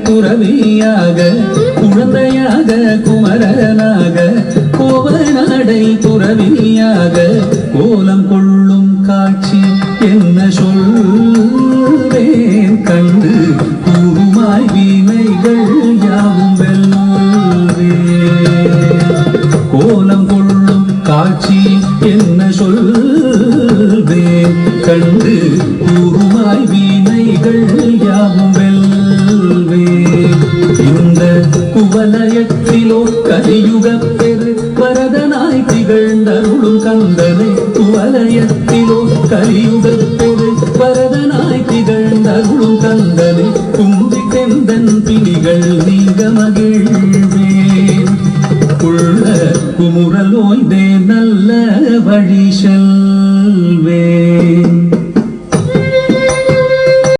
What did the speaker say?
துறவியாக குழந்தையாக குமரனாக கோவநாடை துறவியாக கோலம் கொள்ளும் காட்சி என்ன சொல்வேன் கண்டு கூறுமாய் வீணைகள் யாவும் வெல்வே கோலம் கொள்ளும் காட்சி என்ன சொல்வேன் கண்டு கூறுமாய் வீணைகள் யாவும் வெல்வே இந்த குவலயத்திலோ கலியுக பெரு வரதனாய் திகழ்ந்தருளும் கந்தனை குவலயத்திலோ கலியுக